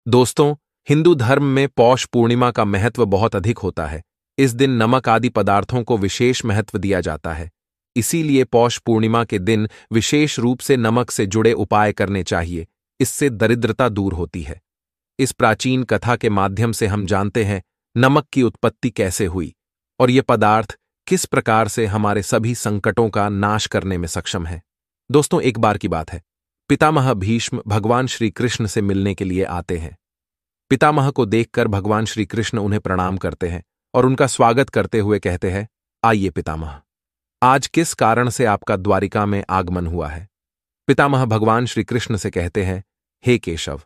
दोस्तों, हिंदू धर्म में पौष पूर्णिमा का महत्व बहुत अधिक होता है। इस दिन नमक आदि पदार्थों को विशेष महत्व दिया जाता है। इसीलिए पौष पूर्णिमा के दिन विशेष रूप से नमक से जुड़े उपाय करने चाहिए। इससे दरिद्रता दूर होती है। इस प्राचीन कथा के माध्यम से हम जानते हैं नमक की उत्पत्ति कैसे हुई और ये पदार्थ किस प्रकार से हमारे सभी संकटों का नाश करने में सक्षम है। दोस्तों, एक बार की बात है, पितामह भीष्म भगवान श्री कृष्ण से मिलने के लिए आते हैं। पितामह को देखकर भगवान श्री कृष्ण उन्हें प्रणाम करते हैं और उनका स्वागत करते हुए कहते हैं, आइए पितामह, आज किस कारण से आपका द्वारिका में आगमन हुआ है। पितामह भगवान श्री कृष्ण से कहते हैं, हे केशव,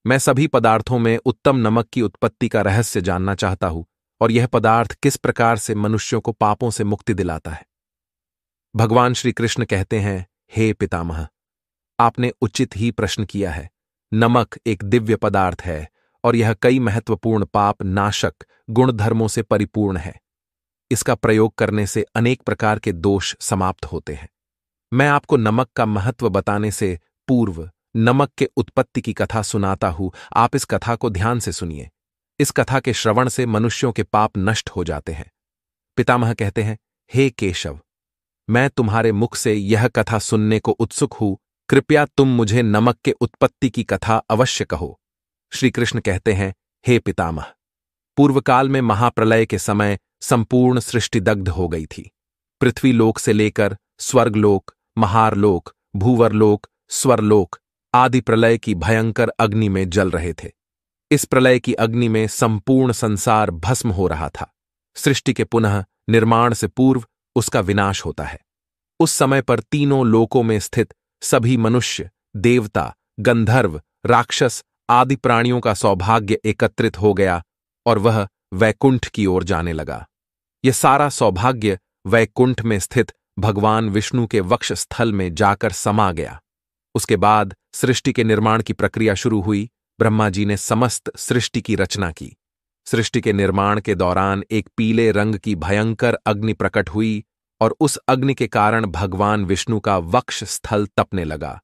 मैं सभी पदार्थों में उत्तम नमक की उत्पत्ति का रहस्य जानना चाहता हूं और यह पदार्थ किस प्रकार से मनुष्यों को पापों से मुक्ति दिलाता है। भगवान श्री कृष्ण कहते हैं, हे पितामह, आपने उचित ही प्रश्न किया है। नमक एक दिव्य पदार्थ है और यह कई महत्वपूर्ण पाप नाशक गुणधर्मों से परिपूर्ण है। इसका प्रयोग करने से अनेक प्रकार के दोष समाप्त होते हैं। मैं आपको नमक का महत्व बताने से पूर्व नमक के उत्पत्ति की कथा सुनाता हूं। आप इस कथा को ध्यान से सुनिए। इस कथा के श्रवण से मनुष्यों के पाप नष्ट हो जाते हैं। पितामह कहते हैं, हे केशव, मैं तुम्हारे मुख से यह कथा सुनने को उत्सुक हूं। कृपया तुम मुझे नमक के उत्पत्ति की कथा अवश्य कहो। श्री कृष्ण कहते हैं, हे पितामह, पूर्वकाल में महाप्रलय के समय संपूर्ण सृष्टि दग्ध हो गई थी। पृथ्वी लोक से लेकर स्वर्गलोक, महारलोक, भूवरलोक, स्वरलोक आदि प्रलय की भयंकर अग्नि में जल रहे थे। इस प्रलय की अग्नि में संपूर्ण संसार भस्म हो रहा था। सृष्टि के पुनः निर्माण से पूर्व उसका विनाश होता है। उस समय पर तीनों लोकों में स्थित सभी मनुष्य, देवता, गंधर्व, राक्षस आदि प्राणियों का सौभाग्य एकत्रित हो गया और वह वैकुंठ की ओर जाने लगा। यह सारा सौभाग्य वैकुंठ में स्थित भगवान विष्णु के वक्ष स्थल में जाकर समा गया। उसके बाद सृष्टि के निर्माण की प्रक्रिया शुरू हुई। ब्रह्मा जी ने समस्त सृष्टि की रचना की। सृष्टि के निर्माण के दौरान एक पीले रंग की भयंकर अग्नि प्रकट हुई और उस अग्नि के कारण भगवान विष्णु का वक्ष स्थल तपने लगा।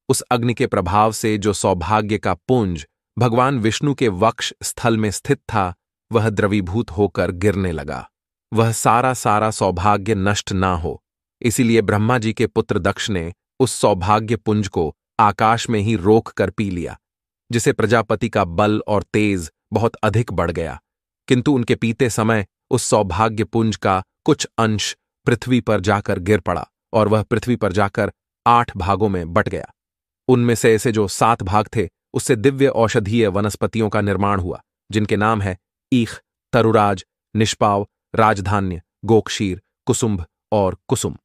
उस अग्नि के प्रभाव से जो सौभाग्य का पुंज भगवान विष्णु के वक्ष स्थल में स्थित था, वह द्रवीभूत होकर गिरने लगा। वह सारा सौभाग्य नष्ट ना हो, इसीलिए ब्रह्मा जी के पुत्र दक्ष ने उस सौभाग्य पुंज को आकाश में ही रोक कर पी लिया, जिसे प्रजापति का बल और तेज बहुत अधिक बढ़ गया। किंतु उनके पीते समय उस सौभाग्य पुंज का कुछ अंश पृथ्वी पर जाकर गिर पड़ा और वह पृथ्वी पर जाकर 8 भागों में बट गया। उनमें से ऐसे जो 7 भाग थे, उससे दिव्य औषधीय वनस्पतियों का निर्माण हुआ, जिनके नाम है ईख, तरुराज, निष्पाव, राजधान्य, गोक्षीर, कुसुंभ और कुसुम।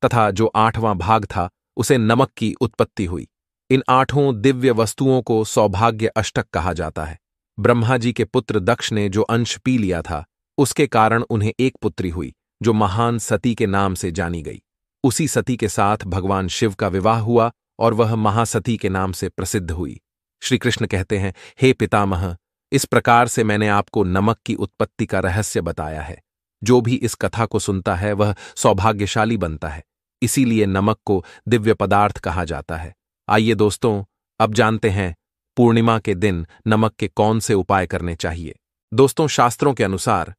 तथा जो 8वां भाग था, उसे नमक की उत्पत्ति हुई। इन 8 दिव्य वस्तुओं को सौभाग्य अष्टक कहा जाता है। ब्रह्मा जी के पुत्र दक्ष ने जो अंश पी लिया था, उसके कारण उन्हें एक पुत्री हुई, जो महान सती के नाम से जानी गई। उसी सती के साथ भगवान शिव का विवाह हुआ और वह महासती के नाम से प्रसिद्ध हुई। श्री कृष्ण कहते हैं, हे पितामह, इस प्रकार से मैंने आपको नमक की उत्पत्ति का रहस्य बताया है। जो भी इस कथा को सुनता है वह सौभाग्यशाली बनता है। इसीलिए नमक को दिव्य पदार्थ कहा जाता है। आइए दोस्तों, अब जानते हैं पूर्णिमा के दिन नमक के कौन से उपाय करने चाहिए। दोस्तों, शास्त्रों के अनुसार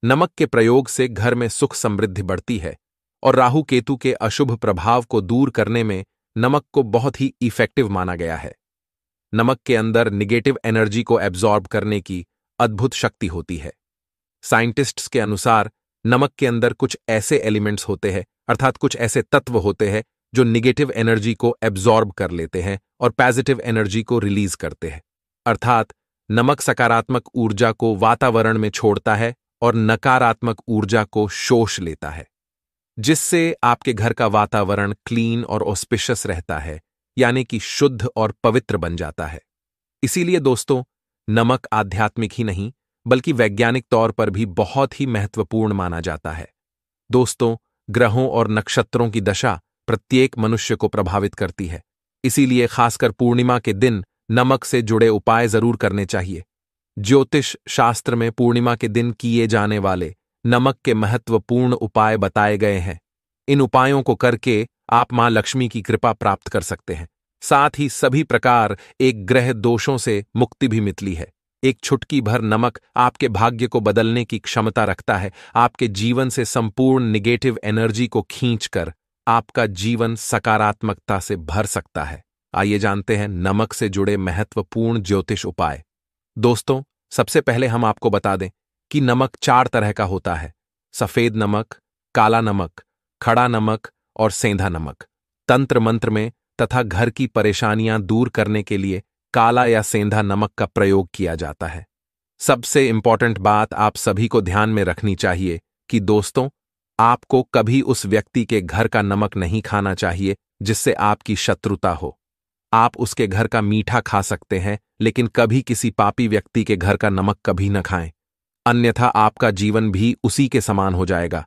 नमक के प्रयोग से घर में सुख समृद्धि बढ़ती है और राहु केतु के अशुभ प्रभाव को दूर करने में नमक को बहुत ही इफेक्टिव माना गया है। नमक के अंदर निगेटिव एनर्जी को एब्जॉर्ब करने की अद्भुत शक्ति होती है। साइंटिस्ट्स के अनुसार नमक के अंदर कुछ ऐसे एलिमेंट्स होते हैं, अर्थात कुछ ऐसे तत्व होते हैं जो निगेटिव एनर्जी को एब्जॉर्ब कर लेते हैं और पॉजिटिव एनर्जी को रिलीज करते हैं। अर्थात नमक सकारात्मक ऊर्जा को वातावरण में छोड़ता है और नकारात्मक ऊर्जा को शोष लेता है, जिससे आपके घर का वातावरण क्लीन और ऑस्पिशियस रहता है, यानी कि शुद्ध और पवित्र बन जाता है। इसीलिए दोस्तों, नमक आध्यात्मिक ही नहीं बल्कि वैज्ञानिक तौर पर भी बहुत ही महत्वपूर्ण माना जाता है। दोस्तों, ग्रहों और नक्षत्रों की दशा प्रत्येक मनुष्य को प्रभावित करती है। इसीलिए खासकर पूर्णिमा के दिन नमक से जुड़े उपाय जरूर करने चाहिए। ज्योतिष शास्त्र में पूर्णिमा के दिन किए जाने वाले नमक के महत्वपूर्ण उपाय बताए गए हैं। इन उपायों को करके आप मां लक्ष्मी की कृपा प्राप्त कर सकते हैं। साथ ही सभी प्रकार एक ग्रह दोषों से मुक्ति भी मिलती है। एक चुटकी भर नमक आपके भाग्य को बदलने की क्षमता रखता है, आपके जीवन से संपूर्ण निगेटिव एनर्जी को खींचकर आपका जीवन सकारात्मकता से भर सकता है। आइए जानते हैं नमक से जुड़े महत्वपूर्ण ज्योतिष उपाय। दोस्तों, सबसे पहले हम आपको बता दें कि नमक 4 तरह का होता है: सफेद नमक, काला नमक, खड़ा नमक और सेंधा नमक। तंत्र मंत्र में तथा घर की परेशानियां दूर करने के लिए काला या सेंधा नमक का प्रयोग किया जाता है। सबसे इंपॉर्टेंट बात आप सभी को ध्यान में रखनी चाहिए कि दोस्तों, आपको कभी उस व्यक्ति के घर का नमक नहीं खाना चाहिए जिससे आपकी शत्रुता हो। आप उसके घर का मीठा खा सकते हैं, लेकिन कभी किसी पापी व्यक्ति के घर का नमक कभी न खाएं, अन्यथा आपका जीवन भी उसी के समान हो जाएगा।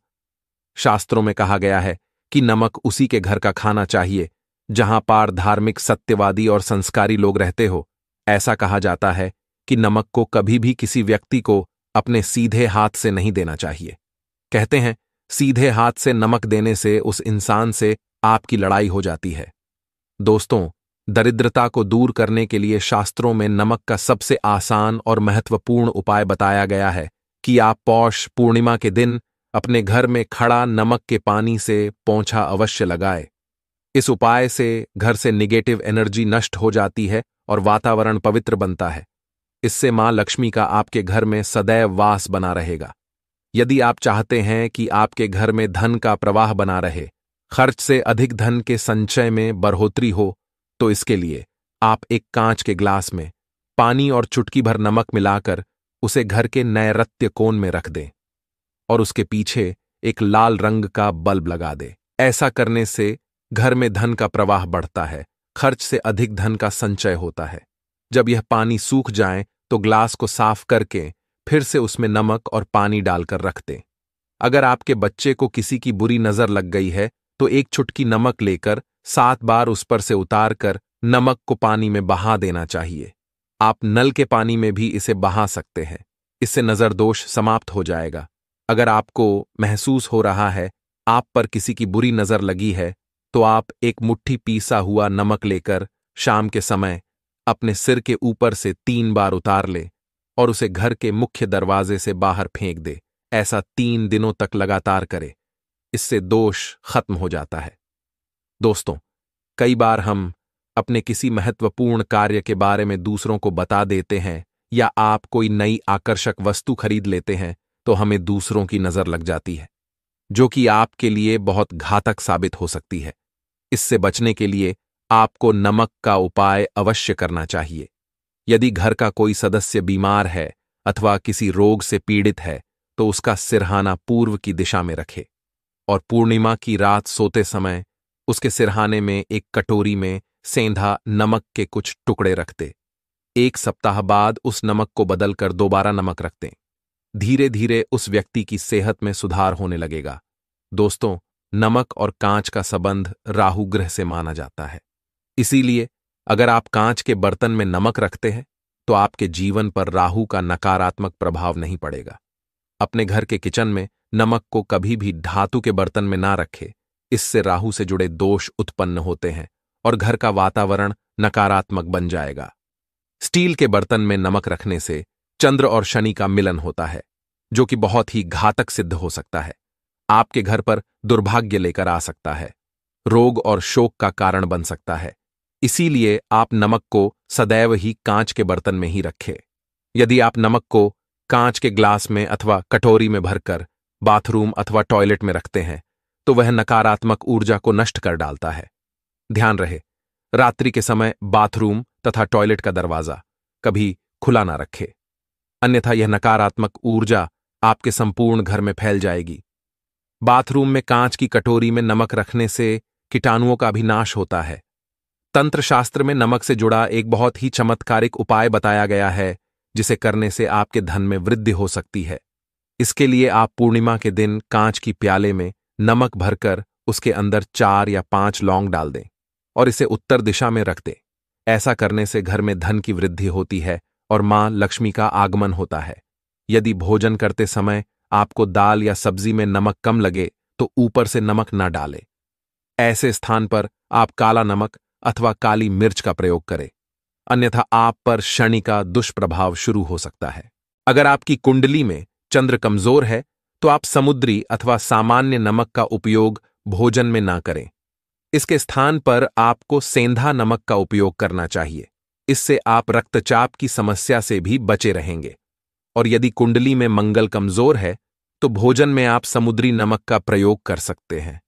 शास्त्रों में कहा गया है कि नमक उसी के घर का खाना चाहिए जहां पर धार्मिक, सत्यवादी और संस्कारी लोग रहते हो। ऐसा कहा जाता है कि नमक को कभी भी किसी व्यक्ति को अपने सीधे हाथ से नहीं देना चाहिए। कहते हैं, सीधे हाथ से नमक देने से उस इंसान से आपकी लड़ाई हो जाती है। दोस्तों, दरिद्रता को दूर करने के लिए शास्त्रों में नमक का सबसे आसान और महत्वपूर्ण उपाय बताया गया है कि आप पौष पूर्णिमा के दिन अपने घर में खड़ा नमक के पानी से पोंछा अवश्य लगाए। इस उपाय से घर से निगेटिव एनर्जी नष्ट हो जाती है और वातावरण पवित्र बनता है। इससे मां लक्ष्मी का आपके घर में सदैव वास बना रहेगा। यदि आप चाहते हैं कि आपके घर में धन का प्रवाह बना रहे, खर्च से अधिक धन के संचय में बढ़ोतरी हो, तो इसके लिए आप एक कांच के ग्लास में पानी और चुटकी भर नमक मिलाकर उसे घर के नैऋत्य कोण में रख दें और उसके पीछे एक लाल रंग का बल्ब लगा दें। ऐसा करने से घर में धन का प्रवाह बढ़ता है, खर्च से अधिक धन का संचय होता है। जब यह पानी सूख जाए तो ग्लास को साफ करके फिर से उसमें नमक और पानी डालकर रख दें। अगर आपके बच्चे को किसी की बुरी नजर लग गई है तो एक चुटकी नमक लेकर 7 बार उस पर से उतार कर नमक को पानी में बहा देना चाहिए। आप नल के पानी में भी इसे बहा सकते हैं। इससे नजर दोष समाप्त हो जाएगा। अगर आपको महसूस हो रहा है आप पर किसी की बुरी नजर लगी है, तो आप एक मुट्ठी पीसा हुआ नमक लेकर शाम के समय अपने सिर के ऊपर से 3 बार उतार ले और उसे घर के मुख्य दरवाजे से बाहर फेंक दे। ऐसा 3 दिनों तक लगातार करे। इससे दोष खत्म हो जाता है। दोस्तों, कई बार हम अपने किसी महत्वपूर्ण कार्य के बारे में दूसरों को बता देते हैं या आप कोई नई आकर्षक वस्तु खरीद लेते हैं तो हमें दूसरों की नजर लग जाती है, जो कि आपके लिए बहुत घातक साबित हो सकती है। इससे बचने के लिए आपको नमक का उपाय अवश्य करना चाहिए। यदि घर का कोई सदस्य बीमार है अथवा किसी रोग से पीड़ित है तो उसका सिरहाना पूर्व की दिशा में रखे और पूर्णिमा की रात सोते समय उसके सिरहाने में एक कटोरी में सेंधा नमक के कुछ टुकड़े रख दे। 1 सप्ताह बाद उस नमक को बदलकर दोबारा नमक रख दें। धीरे धीरे उस व्यक्ति की सेहत में सुधार होने लगेगा। दोस्तों, नमक और कांच का संबंध राहु ग्रह से माना जाता है। इसीलिए अगर आप कांच के बर्तन में नमक रखते हैं तो आपके जीवन पर राहु का नकारात्मक प्रभाव नहीं पड़ेगा। अपने घर के किचन में नमक को कभी भी धातु के बर्तन में ना रखें। इससे राहु से जुड़े दोष उत्पन्न होते हैं और घर का वातावरण नकारात्मक बन जाएगा। स्टील के बर्तन में नमक रखने से चंद्र और शनि का मिलन होता है, जो कि बहुत ही घातक सिद्ध हो सकता है। आपके घर पर दुर्भाग्य लेकर आ सकता है, रोग और शोक का कारण बन सकता है। इसीलिए आप नमक को सदैव ही कांच के बर्तन में ही रखें। यदि आप नमक को कांच के ग्लास में अथवा कटोरी में भरकर बाथरूम अथवा टॉयलेट में रखते हैं तो वह नकारात्मक ऊर्जा को नष्ट कर डालता है। ध्यान रहे, रात्रि के समय बाथरूम तथा टॉयलेट का दरवाजा कभी खुला ना रखे, अन्यथा यह नकारात्मक ऊर्जा आपके संपूर्ण घर में फैल जाएगी। बाथरूम में कांच की कटोरी में नमक रखने से कीटाणुओं का भी नाश होता है। तंत्र शास्त्र में नमक से जुड़ा एक बहुत ही चमत्कारिक उपाय बताया गया है, जिसे करने से आपके धन में वृद्धि हो सकती है। इसके लिए आप पूर्णिमा के दिन कांच की प्याले में नमक भरकर उसके अंदर 4 या 5 लौंग डाल दें और इसे उत्तर दिशा में रख दें। ऐसा करने से घर में धन की वृद्धि होती है और मां लक्ष्मी का आगमन होता है। यदि भोजन करते समय आपको दाल या सब्जी में नमक कम लगे तो ऊपर से नमक न डालें। ऐसे स्थान पर आप काला नमक अथवा काली मिर्च का प्रयोग करें, अन्यथा आप पर शनि का दुष्प्रभाव शुरू हो सकता है। अगर आपकी कुंडली में चंद्र कमजोर है तो आप समुद्री अथवा सामान्य नमक का उपयोग भोजन में ना करें। इसके स्थान पर आपको सेंधा नमक का उपयोग करना चाहिए। इससे आप रक्तचाप की समस्या से भी बचे रहेंगे। और यदि कुंडली में मंगल कमजोर है तो भोजन में आप समुद्री नमक का प्रयोग कर सकते हैं।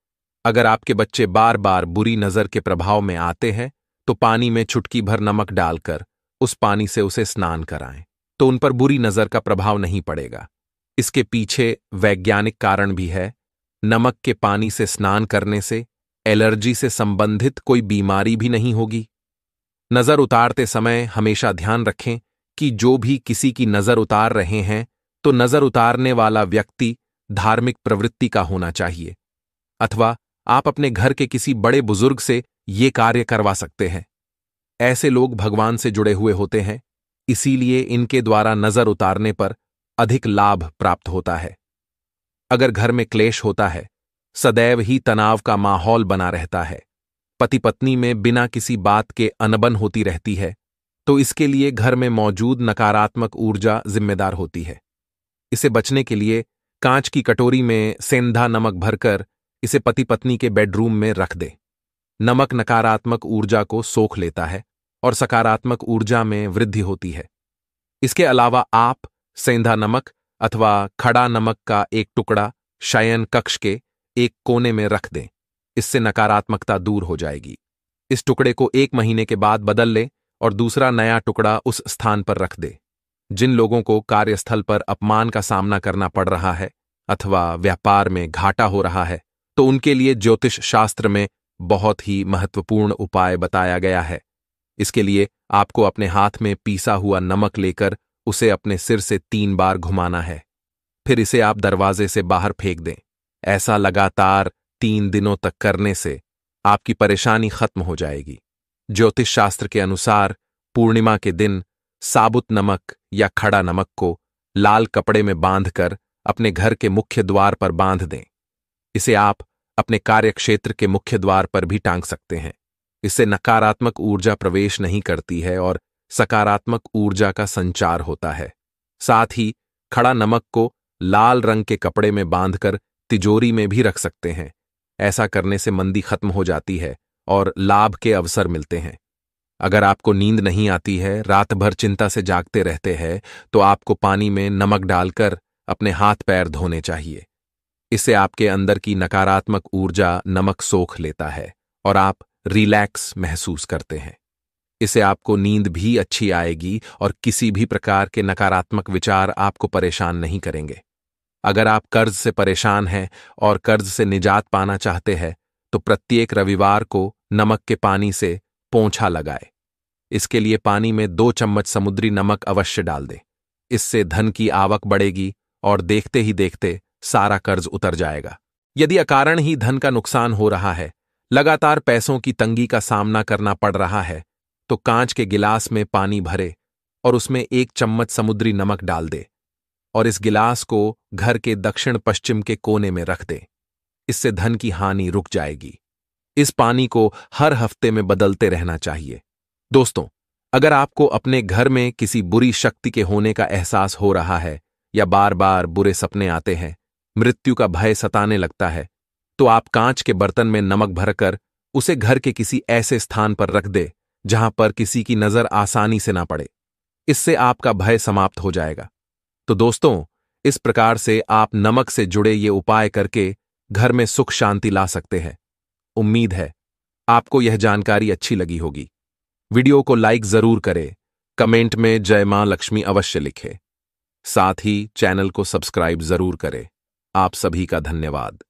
अगर आपके बच्चे बार बार बुरी नजर के प्रभाव में आते हैं तो पानी में चुटकी भर नमक डालकर उस पानी से उसे स्नान कराएं, तो उन पर बुरी नजर का प्रभाव नहीं पड़ेगा। इसके पीछे वैज्ञानिक कारण भी है। नमक के पानी से स्नान करने से एलर्जी से संबंधित कोई बीमारी भी नहीं होगी। नजर उतारते समय हमेशा ध्यान रखें कि जो भी किसी की नजर उतार रहे हैं तो नजर उतारने वाला व्यक्ति धार्मिक प्रवृत्ति का होना चाहिए, अथवा आप अपने घर के किसी बड़े बुजुर्ग से ये कार्य करवा सकते हैं। ऐसे लोग भगवान से जुड़े हुए होते हैं, इसीलिए इनके द्वारा नजर उतारने पर अधिक लाभ प्राप्त होता है। अगर घर में क्लेश होता है, सदैव ही तनाव का माहौल बना रहता है, पति पत्नी में बिना किसी बात के अनबन होती रहती है, तो इसके लिए घर में मौजूद नकारात्मक ऊर्जा जिम्मेदार होती है। इसे बचने के लिए कांच की कटोरी में सेंधा नमक भरकर इसे पति पत्नी के बेडरूम में रख दे। नमक नकारात्मक ऊर्जा को सोख लेता है और सकारात्मक ऊर्जा में वृद्धि होती है। इसके अलावा आप सेंधा नमक अथवा खड़ा नमक का एक टुकड़ा शयन कक्ष के एक कोने में रख दें। इससे नकारात्मकता दूर हो जाएगी। इस टुकड़े को 1 महीने के बाद बदल लें और दूसरा नया टुकड़ा उस स्थान पर रख दे। जिन लोगों को कार्यस्थल पर अपमान का सामना करना पड़ रहा है अथवा व्यापार में घाटा हो रहा है, तो उनके लिए ज्योतिष शास्त्र में बहुत ही महत्वपूर्ण उपाय बताया गया है। इसके लिए आपको अपने हाथ में पीसा हुआ नमक लेकर उसे अपने सिर से 3 बार घुमाना है। फिर इसे आप दरवाजे से बाहर फेंक दें। ऐसा लगातार 3 दिनों तक करने से आपकी परेशानी खत्म हो जाएगी। ज्योतिष शास्त्र के अनुसार पूर्णिमा के दिन साबुत नमक या खड़ा नमक को लाल कपड़े में बांधकर अपने घर के मुख्य द्वार पर बांध दें। इसे आप अपने कार्यक्षेत्र के मुख्य द्वार पर भी टांग सकते हैं। इससे नकारात्मक ऊर्जा प्रवेश नहीं करती है और सकारात्मक ऊर्जा का संचार होता है। साथ ही खड़ा नमक को लाल रंग के कपड़े में बांधकर तिजोरी में भी रख सकते हैं। ऐसा करने से मंदी खत्म हो जाती है और लाभ के अवसर मिलते हैं। अगर आपको नींद नहीं आती है, रात भर चिंता से जागते रहते हैं, तो आपको पानी में नमक डालकर अपने हाथ पैर धोने चाहिए। इससे आपके अंदर की नकारात्मक ऊर्जा नमक सोख लेता है और आप रिलैक्स महसूस करते हैं। इससे आपको नींद भी अच्छी आएगी और किसी भी प्रकार के नकारात्मक विचार आपको परेशान नहीं करेंगे। अगर आप कर्ज से परेशान हैं और कर्ज से निजात पाना चाहते हैं, तो प्रत्येक रविवार को नमक के पानी से पोंछा लगाए। इसके लिए पानी में 2 चम्मच समुद्री नमक अवश्य डाल दें। इससे धन की आवक बढ़ेगी और देखते ही देखते सारा कर्ज उतर जाएगा। यदि अकारण ही धन का नुकसान हो रहा है, लगातार पैसों की तंगी का सामना करना पड़ रहा है, तो कांच के गिलास में पानी भरे और उसमें 1 चम्मच समुद्री नमक डाल दे और इस गिलास को घर के दक्षिण पश्चिम के कोने में रख दे। इससे धन की हानि रुक जाएगी। इस पानी को हर हफ्ते में बदलते रहना चाहिए। दोस्तों, अगर आपको अपने घर में किसी बुरी शक्ति के होने का एहसास हो रहा है या बार बार बुरे सपने आते हैं, मृत्यु का भय सताने लगता है, तो आप कांच के बर्तन में नमक भरकर उसे घर के किसी ऐसे स्थान पर रख दे जहां पर किसी की नजर आसानी से ना पड़े। इससे आपका भय समाप्त हो जाएगा। तो दोस्तों, इस प्रकार से आप नमक से जुड़े ये उपाय करके घर में सुख शांति ला सकते हैं। उम्मीद है आपको यह जानकारी अच्छी लगी होगी। वीडियो को लाइक जरूर करें, कमेंट में जय मां लक्ष्मी अवश्य लिखें। साथ ही चैनल को सब्सक्राइब जरूर करें। आप सभी का धन्यवाद।